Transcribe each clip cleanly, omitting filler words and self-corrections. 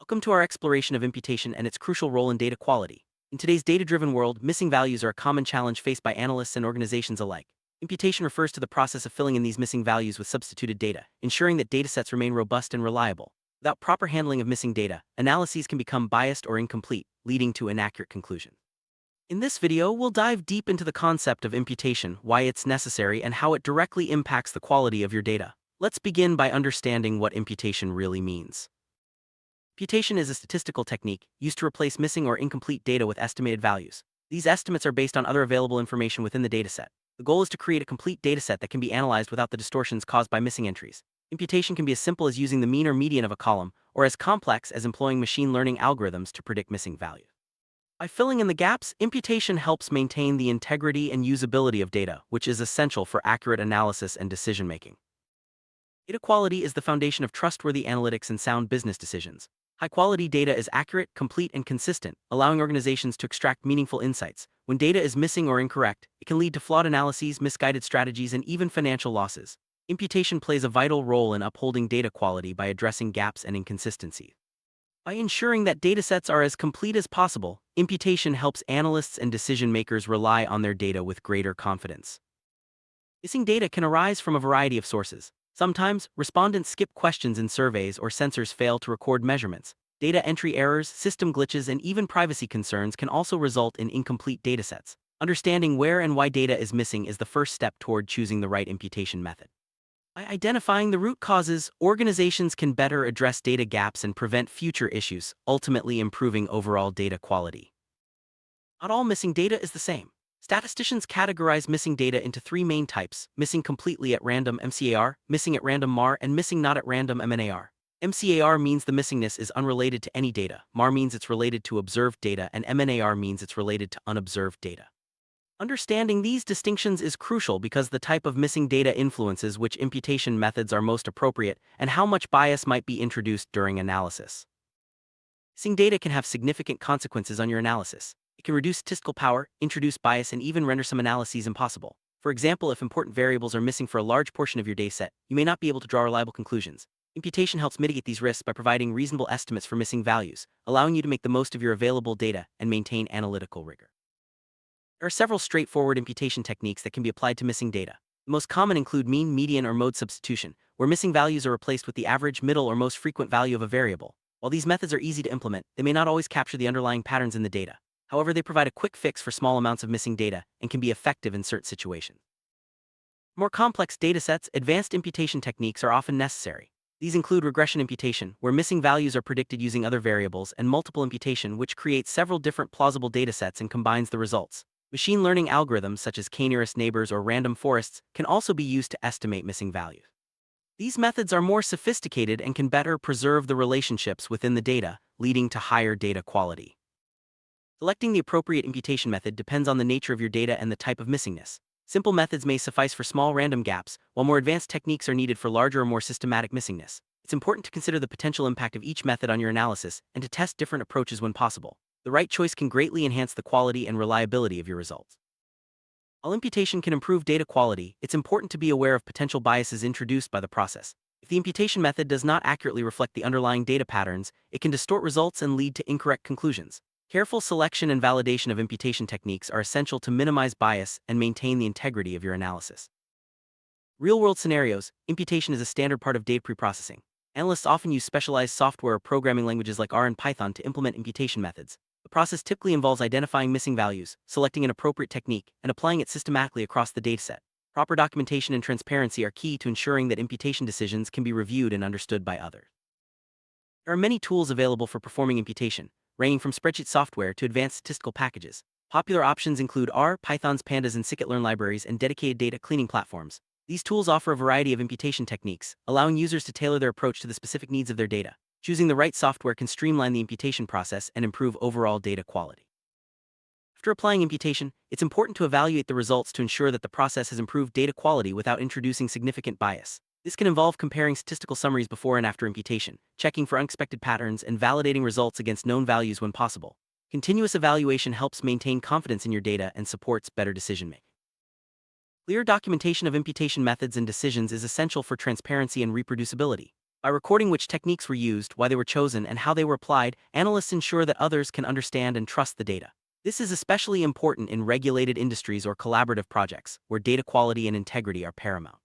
Welcome to our exploration of imputation and its crucial role in data quality. In today's data-driven world, missing values are a common challenge faced by analysts and organizations alike. Imputation refers to the process of filling in these missing values with substituted data, ensuring that datasets remain robust and reliable. Without proper handling of missing data, analyses can become biased or incomplete, leading to inaccurate conclusions. In this video, we'll dive deep into the concept of imputation, why it's necessary, and how it directly impacts the quality of your data. Let's begin by understanding what imputation really means. Imputation is a statistical technique used to replace missing or incomplete data with estimated values. These estimates are based on other available information within the dataset. The goal is to create a complete dataset that can be analyzed without the distortions caused by missing entries. Imputation can be as simple as using the mean or median of a column, or as complex as employing machine learning algorithms to predict missing values. By filling in the gaps, imputation helps maintain the integrity and usability of data, which is essential for accurate analysis and decision-making. Data quality is the foundation of trustworthy analytics and sound business decisions. High-quality data is accurate, complete, and consistent, allowing organizations to extract meaningful insights. When data is missing or incorrect, it can lead to flawed analyses, misguided strategies, and even financial losses. Imputation plays a vital role in upholding data quality by addressing gaps and inconsistencies. By ensuring that datasets are as complete as possible, imputation helps analysts and decision-makers rely on their data with greater confidence. Missing data can arise from a variety of sources. Sometimes, respondents skip questions in surveys or sensors fail to record measurements. Data entry errors, system glitches, and even privacy concerns can also result in incomplete datasets. Understanding where and why data is missing is the first step toward choosing the right imputation method. By identifying the root causes, organizations can better address data gaps and prevent future issues, ultimately improving overall data quality. Not all missing data is the same. Statisticians categorize missing data into three main types: missing completely at random (MCAR), missing at random (MAR), and missing not at random (MNAR). MCAR means the missingness is unrelated to any data, MAR means it's related to observed data, and MNAR means it's related to unobserved data. Understanding these distinctions is crucial because the type of missing data influences which imputation methods are most appropriate and how much bias might be introduced during analysis. Missing data can have significant consequences on your analysis. It can reduce statistical power, introduce bias, and even render some analyses impossible. For example, if important variables are missing for a large portion of your dataset, you may not be able to draw reliable conclusions. Imputation helps mitigate these risks by providing reasonable estimates for missing values, allowing you to make the most of your available data and maintain analytical rigor. There are several straightforward imputation techniques that can be applied to missing data. The most common include mean, median, or mode substitution, where missing values are replaced with the average, middle, or most frequent value of a variable. While these methods are easy to implement, they may not always capture the underlying patterns in the data. However, they provide a quick fix for small amounts of missing data and can be effective in certain situations. For more complex datasets, advanced imputation techniques are often necessary. These include regression imputation, where missing values are predicted using other variables, and multiple imputation, which creates several different plausible datasets and combines the results. Machine learning algorithms such as k-nearest neighbors or random forests can also be used to estimate missing values. These methods are more sophisticated and can better preserve the relationships within the data, leading to higher data quality. Selecting the appropriate imputation method depends on the nature of your data and the type of missingness. Simple methods may suffice for small random gaps, while more advanced techniques are needed for larger or more systematic missingness. It's important to consider the potential impact of each method on your analysis and to test different approaches when possible. The right choice can greatly enhance the quality and reliability of your results. While imputation can improve data quality, it's important to be aware of potential biases introduced by the process. If the imputation method does not accurately reflect the underlying data patterns, it can distort results and lead to incorrect conclusions. Careful selection and validation of imputation techniques are essential to minimize bias and maintain the integrity of your analysis. Real-world scenarios, imputation is a standard part of data preprocessing. Analysts often use specialized software or programming languages like R and Python to implement imputation methods. The process typically involves identifying missing values, selecting an appropriate technique, and applying it systematically across the dataset. Proper documentation and transparency are key to ensuring that imputation decisions can be reviewed and understood by others. There are many tools available for performing imputation, ranging from spreadsheet software to advanced statistical packages. Popular options include R, Python's Pandas, and scikit-learn libraries, and dedicated data cleaning platforms. These tools offer a variety of imputation techniques, allowing users to tailor their approach to the specific needs of their data. Choosing the right software can streamline the imputation process and improve overall data quality. After applying imputation, it's important to evaluate the results to ensure that the process has improved data quality without introducing significant bias. This can involve comparing statistical summaries before and after imputation, checking for unexpected patterns, and validating results against known values when possible. Continuous evaluation helps maintain confidence in your data and supports better decision-making. Clear documentation of imputation methods and decisions is essential for transparency and reproducibility. By recording which techniques were used, why they were chosen, and how they were applied, analysts ensure that others can understand and trust the data. This is especially important in regulated industries or collaborative projects, where data quality and integrity are paramount.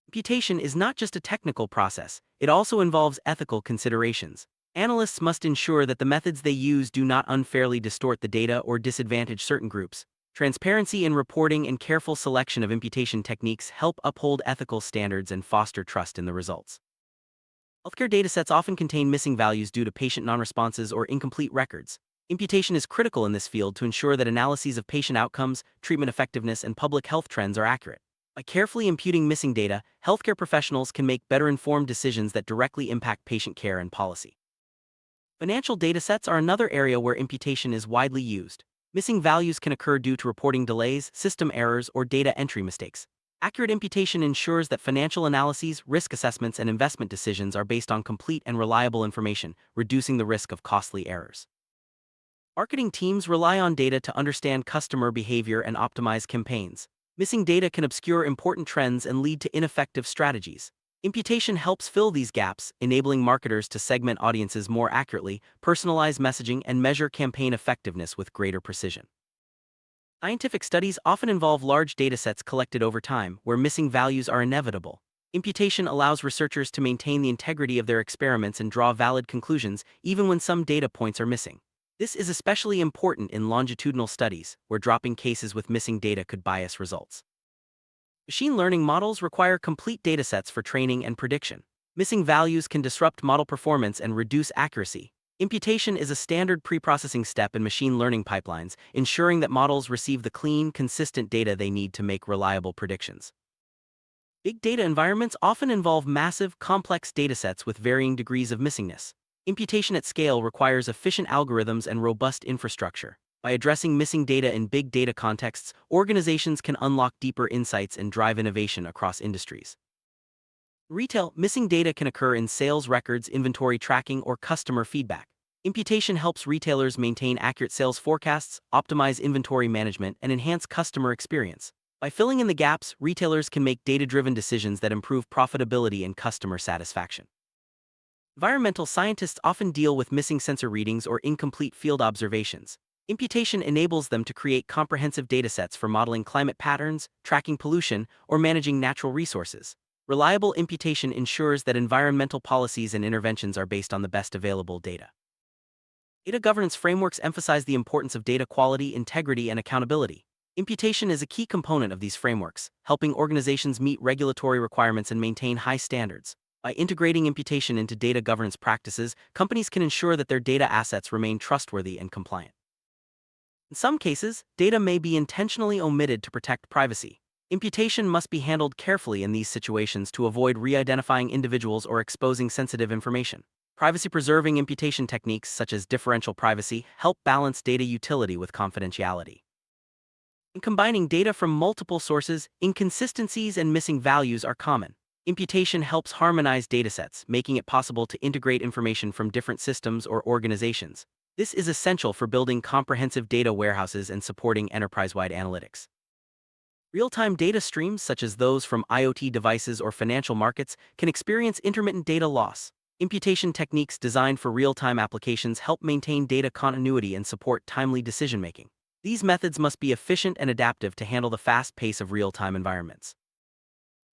Imputation is not just a technical process, it also involves ethical considerations. Analysts must ensure that the methods they use do not unfairly distort the data or disadvantage certain groups. Transparency in reporting and careful selection of imputation techniques help uphold ethical standards and foster trust in the results. Healthcare datasets often contain missing values due to patient non-responses or incomplete records. Imputation is critical in this field to ensure that analyses of patient outcomes, treatment effectiveness, and public health trends are accurate. By carefully imputing missing data, healthcare professionals can make better informed decisions that directly impact patient care and policy. Financial datasets are another area where imputation is widely used. Missing values can occur due to reporting delays, system errors, or data entry mistakes. Accurate imputation ensures that financial analyses, risk assessments, and investment decisions are based on complete and reliable information, reducing the risk of costly errors. Marketing teams rely on data to understand customer behavior and optimize campaigns. Missing data can obscure important trends and lead to ineffective strategies. Imputation helps fill these gaps, enabling marketers to segment audiences more accurately, personalize messaging, and measure campaign effectiveness with greater precision. Scientific studies often involve large datasets collected over time, where missing values are inevitable. Imputation allows researchers to maintain the integrity of their experiments and draw valid conclusions, even when some data points are missing. This is especially important in longitudinal studies, where dropping cases with missing data could bias results. Machine learning models require complete datasets for training and prediction. Missing values can disrupt model performance and reduce accuracy. Imputation is a standard pre-processing step in machine learning pipelines, ensuring that models receive the clean, consistent data they need to make reliable predictions. Big data environments often involve massive, complex datasets with varying degrees of missingness. Imputation at scale requires efficient algorithms and robust infrastructure. By addressing missing data in big data contexts, organizations can unlock deeper insights and drive innovation across industries. Retail, missing data can occur in sales records, inventory tracking, or customer feedback. Imputation helps retailers maintain accurate sales forecasts, optimize inventory management, and enhance customer experience. By filling in the gaps, retailers can make data-driven decisions that improve profitability and customer satisfaction. Environmental scientists often deal with missing sensor readings or incomplete field observations. Imputation enables them to create comprehensive datasets for modeling climate patterns, tracking pollution, or managing natural resources. Reliable imputation ensures that environmental policies and interventions are based on the best available data. Data governance frameworks emphasize the importance of data quality, integrity, and accountability. Imputation is a key component of these frameworks, helping organizations meet regulatory requirements and maintain high standards. By integrating imputation into data governance practices, companies can ensure that their data assets remain trustworthy and compliant. In some cases, data may be intentionally omitted to protect privacy. Imputation must be handled carefully in these situations to avoid re-identifying individuals or exposing sensitive information. Privacy-preserving imputation techniques such as differential privacy help balance data utility with confidentiality. In combining data from multiple sources, inconsistencies and missing values are common. Imputation helps harmonize datasets, making it possible to integrate information from different systems or organizations. This is essential for building comprehensive data warehouses and supporting enterprise-wide analytics. Real-time data streams, such as those from IoT devices or financial markets, can experience intermittent data loss. Imputation techniques designed for real-time applications help maintain data continuity and support timely decision-making. These methods must be efficient and adaptive to handle the fast pace of real-time environments.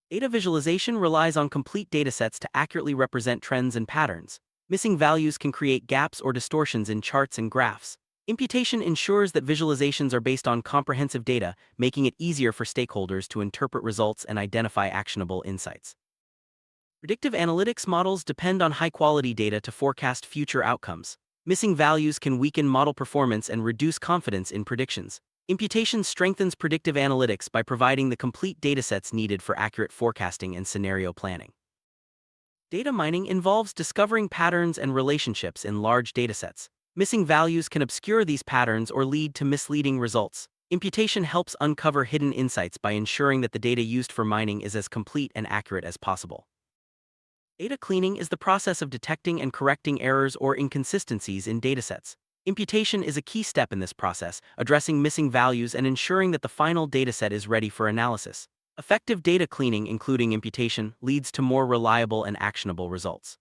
Data visualization relies on complete datasets to accurately represent trends and patterns. Missing values can create gaps or distortions in charts and graphs. Imputation ensures that visualizations are based on comprehensive data, making it easier for stakeholders to interpret results and identify actionable insights. Predictive analytics models depend on high-quality data to forecast future outcomes. Missing values can weaken model performance and reduce confidence in predictions. Imputation strengthens predictive analytics by providing the complete datasets needed for accurate forecasting and scenario planning. Data mining involves discovering patterns and relationships in large datasets. Missing values can obscure these patterns or lead to misleading results. Imputation helps uncover hidden insights by ensuring that the data used for mining is as complete and accurate as possible. Data cleaning is the process of detecting and correcting errors or inconsistencies in datasets. Imputation is a key step in this process, addressing missing values and ensuring that the final dataset is ready for analysis. Effective data cleaning, including imputation, leads to more reliable and actionable results.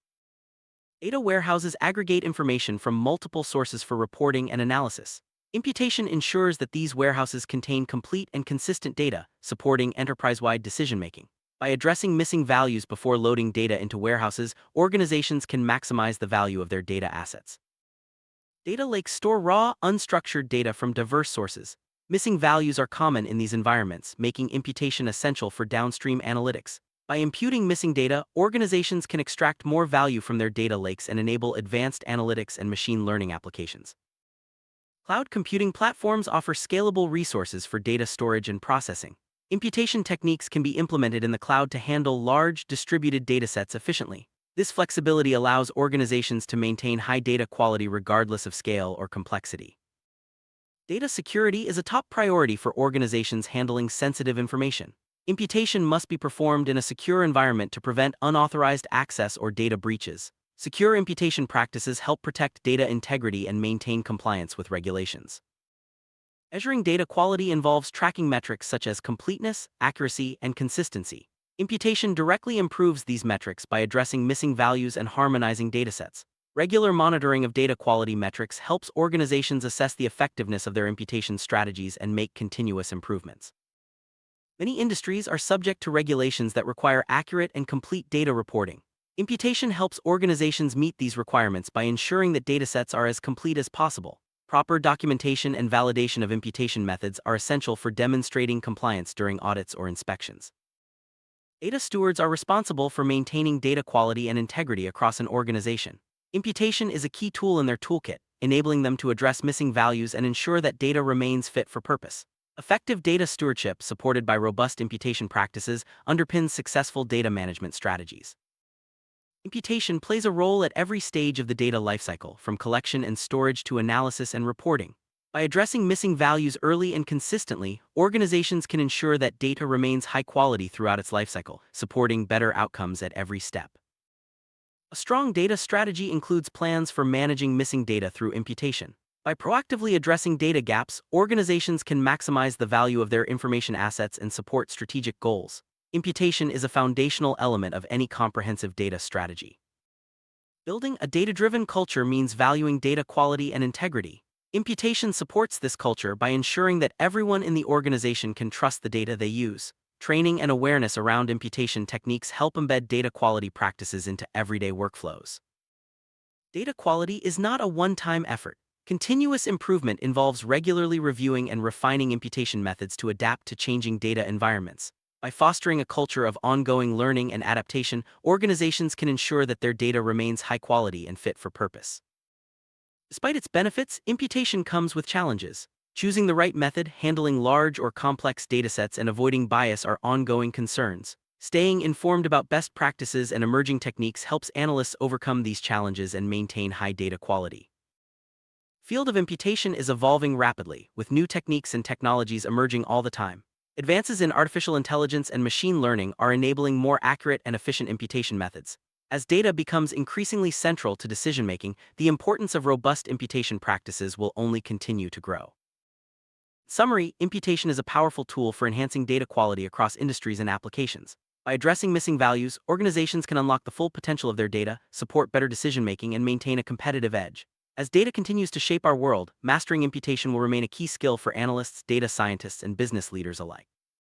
Data warehouses aggregate information from multiple sources for reporting and analysis. Imputation ensures that these warehouses contain complete and consistent data, supporting enterprise-wide decision-making. By addressing missing values before loading data into warehouses, organizations can maximize the value of their data assets. Data lakes store raw, unstructured data from diverse sources. Missing values are common in these environments, making imputation essential for downstream analytics. By imputing missing data, organizations can extract more value from their data lakes and enable advanced analytics and machine learning applications. Cloud computing platforms offer scalable resources for data storage and processing. Imputation techniques can be implemented in the cloud to handle large, distributed datasets efficiently. This flexibility allows organizations to maintain high data quality regardless of scale or complexity. Data security is a top priority for organizations handling sensitive information. Imputation must be performed in a secure environment to prevent unauthorized access or data breaches. Secure imputation practices help protect data integrity and maintain compliance with regulations. Measuring data quality involves tracking metrics such as completeness, accuracy, and consistency. Imputation directly improves these metrics by addressing missing values and harmonizing datasets. Regular monitoring of data quality metrics helps organizations assess the effectiveness of their imputation strategies and make continuous improvements. Many industries are subject to regulations that require accurate and complete data reporting. Imputation helps organizations meet these requirements by ensuring that datasets are as complete as possible. Proper documentation and validation of imputation methods are essential for demonstrating compliance during audits or inspections. Data stewards are responsible for maintaining data quality and integrity across an organization. Imputation is a key tool in their toolkit, enabling them to address missing values and ensure that data remains fit for purpose. Effective data stewardship, supported by robust imputation practices, underpins successful data management strategies. Imputation plays a role at every stage of the data lifecycle, from collection and storage to analysis and reporting. By addressing missing values early and consistently, organizations can ensure that data remains high quality throughout its lifecycle, supporting better outcomes at every step. A strong data strategy includes plans for managing missing data through imputation. By proactively addressing data gaps, organizations can maximize the value of their information assets and support strategic goals. Imputation is a foundational element of any comprehensive data strategy. Building a data-driven culture means valuing data quality and integrity. Imputation supports this culture by ensuring that everyone in the organization can trust the data they use. Training and awareness around imputation techniques help embed data quality practices into everyday workflows. Data quality is not a one-time effort. Continuous improvement involves regularly reviewing and refining imputation methods to adapt to changing data environments. By fostering a culture of ongoing learning and adaptation, organizations can ensure that their data remains high quality and fit for purpose. Despite its benefits, imputation comes with challenges. Choosing the right method, handling large or complex datasets, and avoiding bias are ongoing concerns. Staying informed about best practices and emerging techniques helps analysts overcome these challenges and maintain high data quality. Field of imputation is evolving rapidly, with new techniques and technologies emerging all the time. Advances in artificial intelligence and machine learning are enabling more accurate and efficient imputation methods. As data becomes increasingly central to decision-making, the importance of robust imputation practices will only continue to grow. In summary, imputation is a powerful tool for enhancing data quality across industries and applications. By addressing missing values, organizations can unlock the full potential of their data, support better decision-making, and maintain a competitive edge. As data continues to shape our world, mastering imputation will remain a key skill for analysts, data scientists, and business leaders alike.